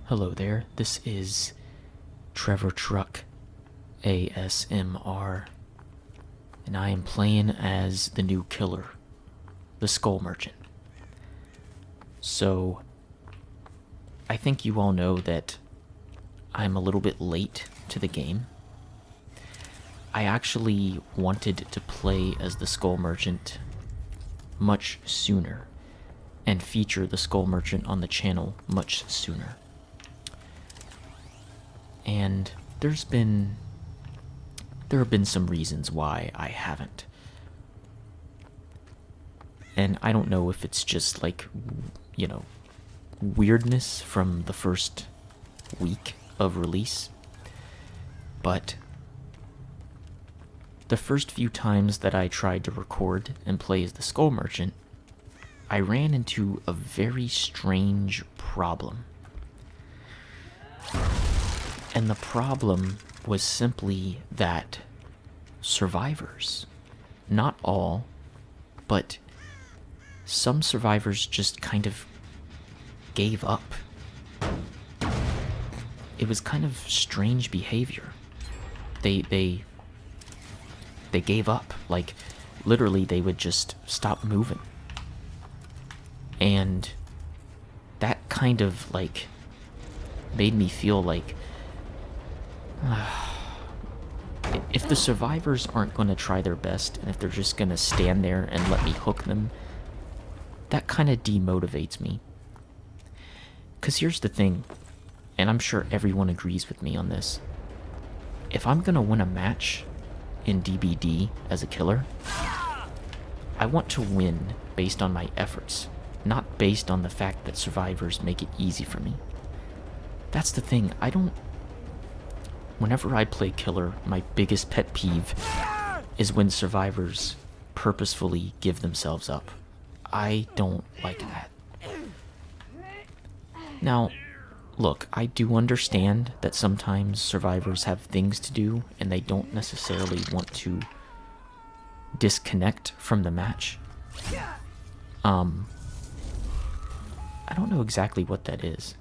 Hello there, this is Trevor Truck ASMR, and I am playing as the new killer, the Skull Merchant. So, I think you all know that I'm a little bit late to the game. I actually wanted to play as the Skull Merchant much sooner, and feature the Skull Merchant on the channel much sooner. And there have been some reasons why I haven't. And I don't know if it's just like, weirdness from the first week of release. But the first few times that I tried to record and play as the Skull Merchant, I ran into a very strange problem. And the problem was simply that survivors, not all, but some survivors just kind of gave up. It was kind of strange behavior. They gave up. Like, literally, they would just stop moving. And that kind of, made me feel like, if the survivors aren't going to try their best, and if they're just going to stand there and let me hook them, that kind of demotivates me. Because here's the thing, and I'm sure everyone agrees with me on this. If I'm going to win a match in DBD as a killer, I want to win based on my efforts, not based on the fact that survivors make it easy for me. That's the thing, whenever I play killer, my biggest pet peeve is when survivors purposefully give themselves up. I don't like that. Now, look, I do understand that sometimes survivors have things to do and they don't necessarily want to disconnect from the match. I don't know exactly what that is.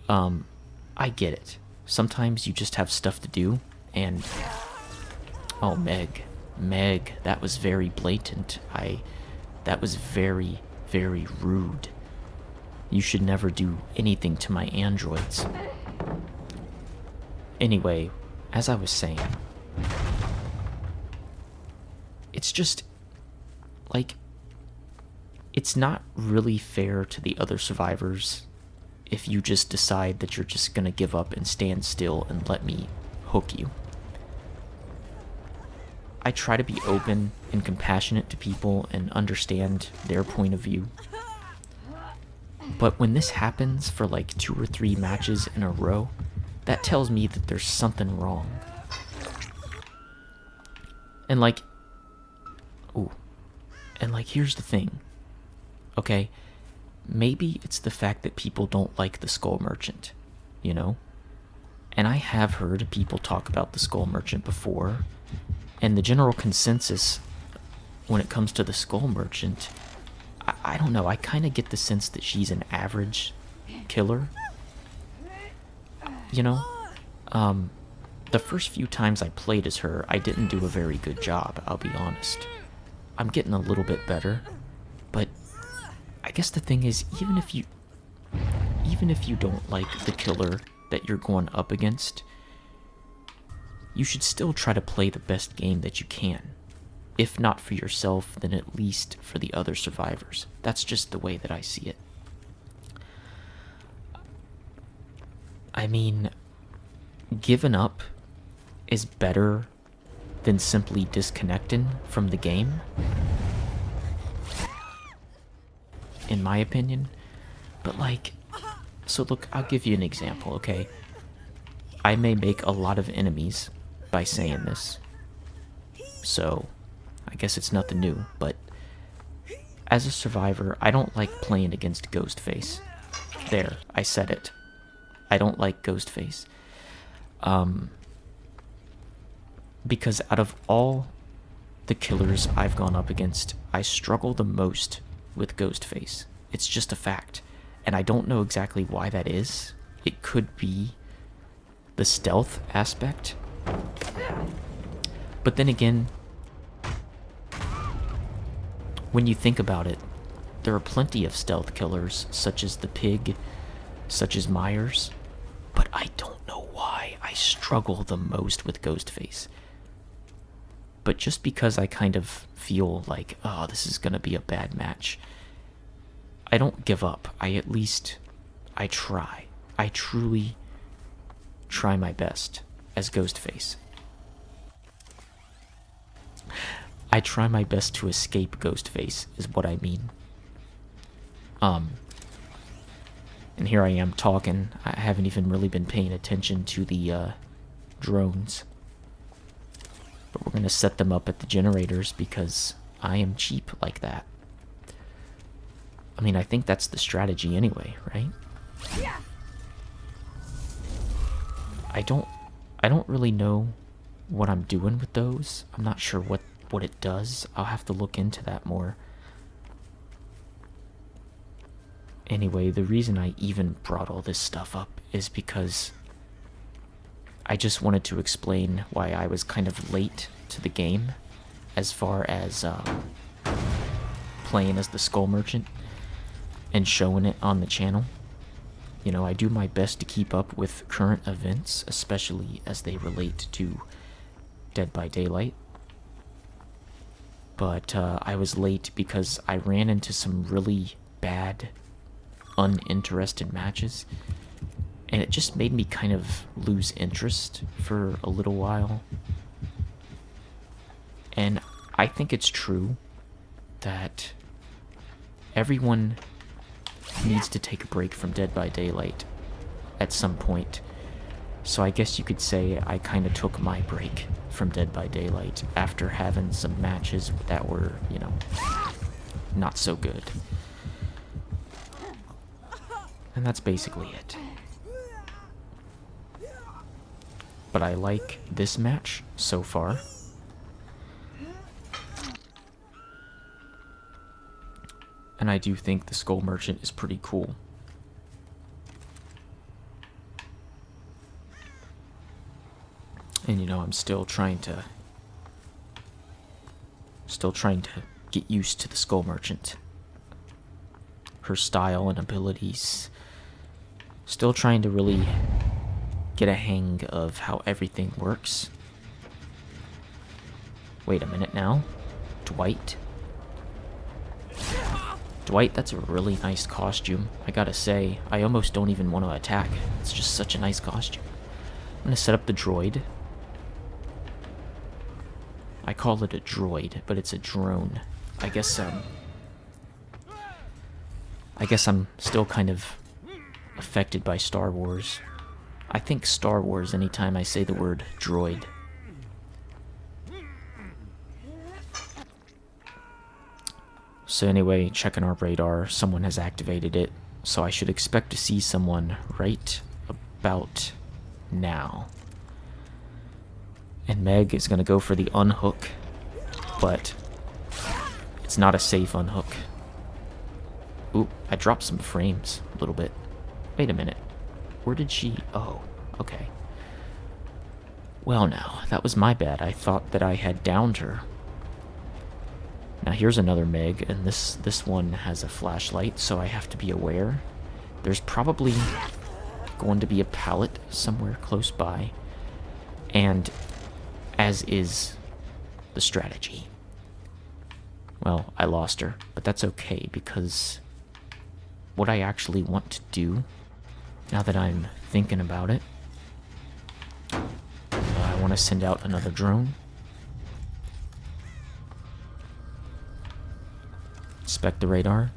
I get it. Sometimes you just have stuff to do, and... Oh, Meg, that was very blatant. That was very, very rude. You should never do anything to my androids. Anyway, as I was saying, it's just, it's not really fair to the other survivors if you just decide that you're just gonna give up and stand still and let me hook you. I try to be open and compassionate to people and understand their point of view. But when this happens for 2 or 3 matches in a row, that tells me that there's something wrong. And here's the thing, okay? Maybe it's the fact that people don't like the Skull Merchant, And I have heard people talk about the Skull Merchant before, and the general consensus when it comes to the Skull Merchant, I don't know, I kind of get the sense that she's an average killer. The first few times I played as her, I didn't do a very good job, I'll be honest. I'm getting a little bit better, but I guess the thing is, even if you don't like the killer that you're going up against, you should still try to play the best game that you can. If not for yourself, then at least for the other survivors. That's just the way that I see it. I mean, giving up is better than simply disconnecting from the game, in my opinion. But so look, I'll give you an example, okay? I may make a lot of enemies by saying this, so I guess it's nothing new, but as a survivor, I don't like playing against Ghostface. There, I said it. I don't like Ghostface. Because out of all the killers I've gone up against, I struggle the most with Ghostface. It's just a fact. And I don't know exactly why that is. it could be the stealth aspect. But then again, when you think about it, there are plenty of stealth killers, such as the pig, such as Myers, but I don't know why I struggle the most with Ghostface. But just because I kind of feel like, oh, this is gonna be a bad match, I don't give up. I try. I truly try my best as Ghostface. I try my best to escape Ghostface, is what I mean. And here I am talking. I haven't even really been paying attention to the drones. But we're gonna set them up at the generators because I am cheap like that. I mean, I think that's the strategy anyway, right? I don't really know what I'm doing with those. I'm not sure what it does. I'll have to look into that more. Anyway, the reason I even brought all this stuff up is because I just wanted to explain why I was kind of late to the game as far as playing as the Skull Merchant and showing it on the channel. You know, I do my best to keep up with current events, especially as they relate to Dead by Daylight. But I was late because I ran into some really bad, uninterested matches, and it just made me kind of lose interest for a little while. And I think it's true that everyone needs to take a break from Dead by Daylight at some point. So I guess you could say I kind of took my break from Dead by Daylight after having some matches that were, you know, not so good. And that's basically it. But I like this match so far. And I do think the Skull Merchant is pretty cool. And you know, I'm still trying to get used to the Skull Merchant. Her style and abilities. Still trying to really get a hang of how everything works. Wait a minute now. Dwight? Dwight, that's a really nice costume. I gotta say, I almost don't even want to attack. It's just such a nice costume. I'm gonna set up the droid. I call it a droid, but it's a drone. I guess I'm still kind of affected by Star Wars. I think Star Wars anytime I say the word droid. So anyway, checking our radar, someone has activated it, so I should expect to see someone right about now. And Meg is going to go for the unhook, but it's not a safe unhook. Ooh, I dropped some frames a little bit. Wait a minute. Where did she... Oh, okay. Well now, that was my bad. I thought that I had downed her. Now here's another Meg, and this one has a flashlight, so I have to be aware. There's probably going to be a pallet somewhere close by, and as is the strategy. Well, I lost her, but that's okay, because what I actually want to do, now that I'm thinking about it, I want to send out another drone. Inspect the radar.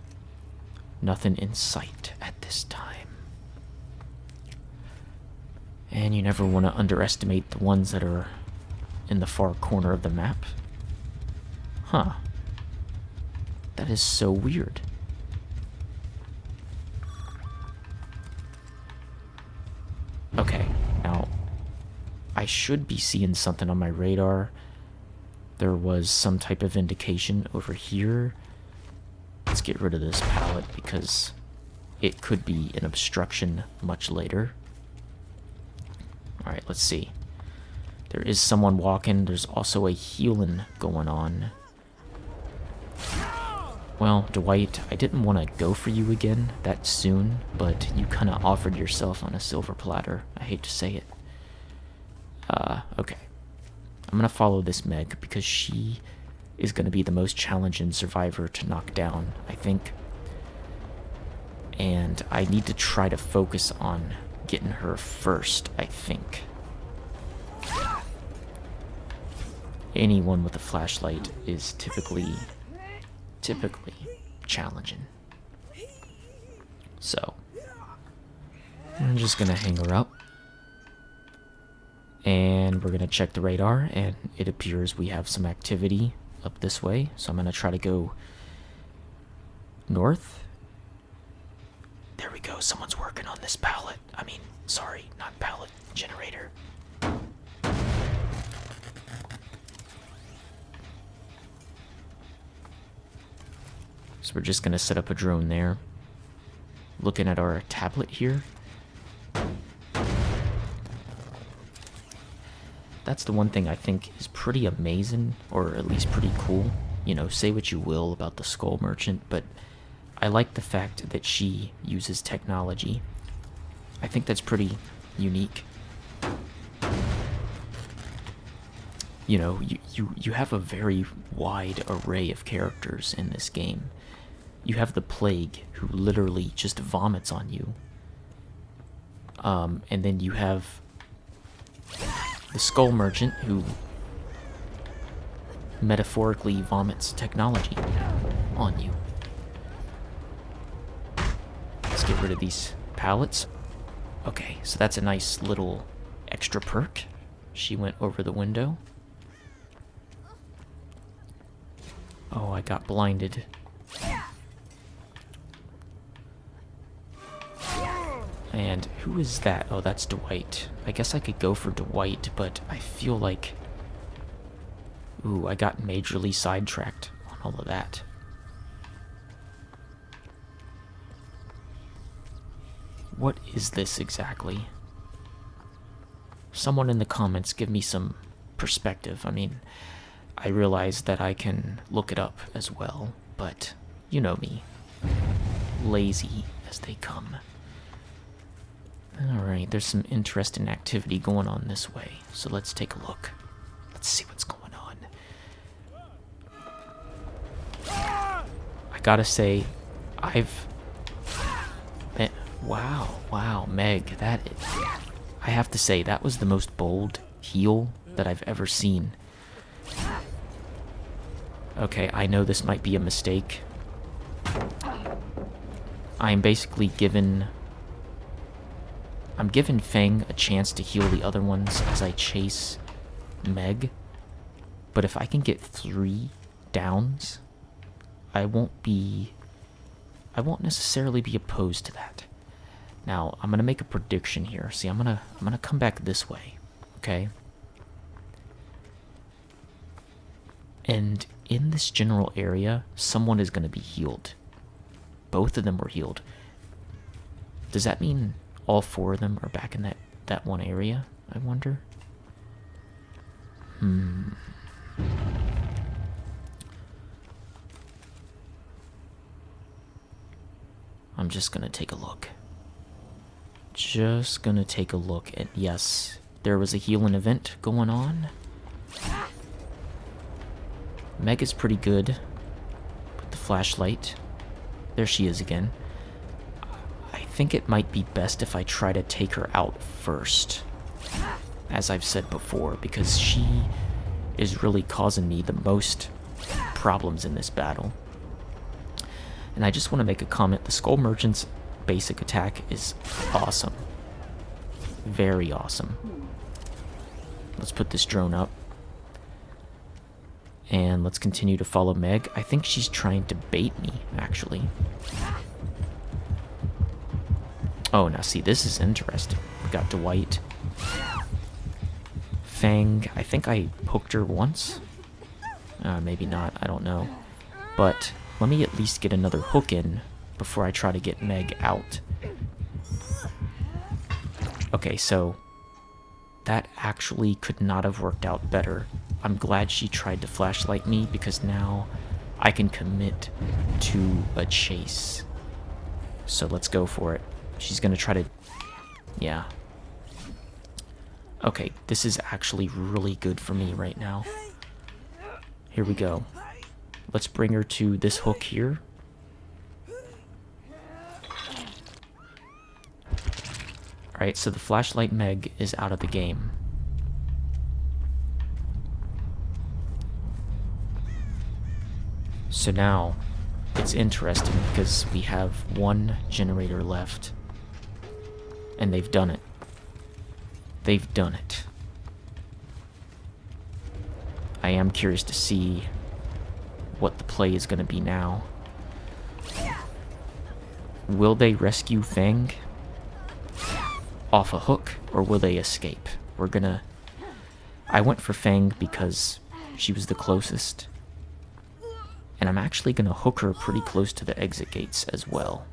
Nothing in sight at this time. And you never want to underestimate the ones that are in the far corner of the map. Huh. That is so weird. Okay, now I should be seeing something on my radar. There was some type of indication over here. Let's get rid of this pallet because it could be an obstruction much later. Alright, let's see. There is someone walking. There's also a healing going on. Well, Dwight, I didn't want to go for you again that soon, but you kind of offered yourself on a silver platter. I hate to say it. Okay. I'm going to follow this Meg because she is going to be the most challenging survivor to knock down, I think. And I need to try to focus on getting her first, I think. Anyone with a flashlight is typically challenging. So, I'm just gonna hang her up. And we're gonna check the radar, and it appears we have some activity up this way. So I'm gonna try to go north. There we go, someone's working on this pallet. I mean, sorry, not pallet, generator. So we're just gonna set up a drone there. Looking at our tablet here. That's the one thing I think is pretty amazing, or at least pretty cool. You know, say what you will about the Skull Merchant, but I like the fact that she uses technology. I think that's pretty unique. You know, you have a very wide array of characters in this game. You have the Plague, who literally just vomits on you. And then you have the Skull Merchant, who metaphorically vomits technology on you. Let's get rid of these pallets. Okay, so that's a nice little extra perk. She went over the window. Oh, I got blinded. And who is that? Oh, that's Dwight. I guess I could go for Dwight, but I feel like... Ooh, I got majorly sidetracked on all of that. What is this exactly? Someone in the comments give me some perspective. I mean, I realize that I can look it up as well, but you know me. Lazy as they come. Alright, there's some interesting activity going on this way, so let's take a look. Let's see what's going on. I gotta say, Wow, Meg, I have to say, that was the most bold heal that I've ever seen. Okay, I know this might be a mistake. I'm basically giving Feng a chance to heal the other ones as I chase Meg. But if I can get 3 downs, I won't necessarily be opposed to that. Now, I'm gonna make a prediction here. See, I'm gonna come back this way, okay? And in this general area, someone is gonna be healed. Both of them were healed. Does that mean all 4 of them are back in that one area, I wonder? I'm just gonna take a look. And yes, there was a healing event going on. Meg is pretty good with the flashlight. There she is again. I think it might be best if I try to take her out first, as I've said before, because she is really causing me the most problems in this battle. And I just want to make a comment. The Skull Merchant's basic attack is awesome. Very awesome. Let's put this drone up. And let's continue to follow Meg. I think she's trying to bait me, actually. Oh, now see, this is interesting. We got Dwight. Feng, I think I hooked her once. Maybe not, I don't know. But let me at least get another hook in before I try to get Meg out. Okay, so That actually could not have worked out better. I'm glad she tried to flashlight me because now I can commit to a chase. So let's go for it. She's gonna try to... Yeah. Okay, this is actually really good for me right now. Here we go. Let's bring her to this hook here. Alright, so the flashlight Meg is out of the game. So now, it's interesting because we have one generator left. And they've done it. They've done it. I am curious to see what the play is going to be now. Will they rescue Fang off a hook, or will they escape? We're gonna... I went for Fang because she was the closest. And I'm actually gonna hook her pretty close to the exit gates as well.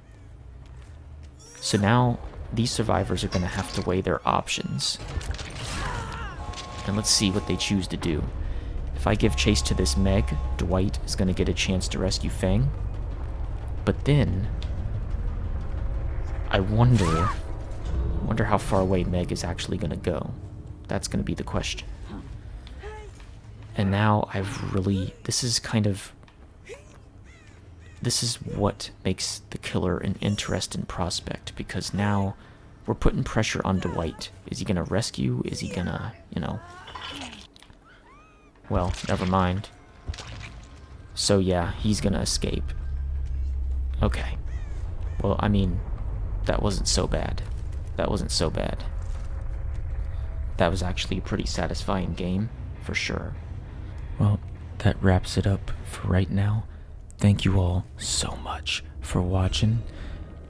So now, these survivors are gonna have to weigh their options. And let's see what they choose to do. If I give chase to this Meg, Dwight is gonna get a chance to rescue Fang. But then... I wonder how far away Meg is actually gonna go. That's gonna be the question. And now I've really... This is what makes the killer an interesting prospect, because now we're putting pressure on Dwight. Is he gonna rescue? Is he gonna, you know... Well, never mind. So yeah, he's gonna escape. Okay. Well, I mean, that wasn't so bad. That wasn't so bad. That was actually a pretty satisfying game, for sure. Well, that wraps it up for right now. Thank you all so much for watching.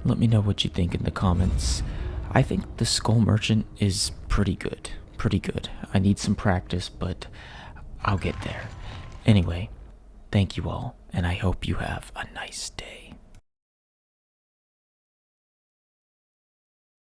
Let me know what you think in the comments. I think the Skull Merchant is pretty good. Pretty good. I need some practice, but I'll get there. Anyway, thank you all, and I hope you have a nice day.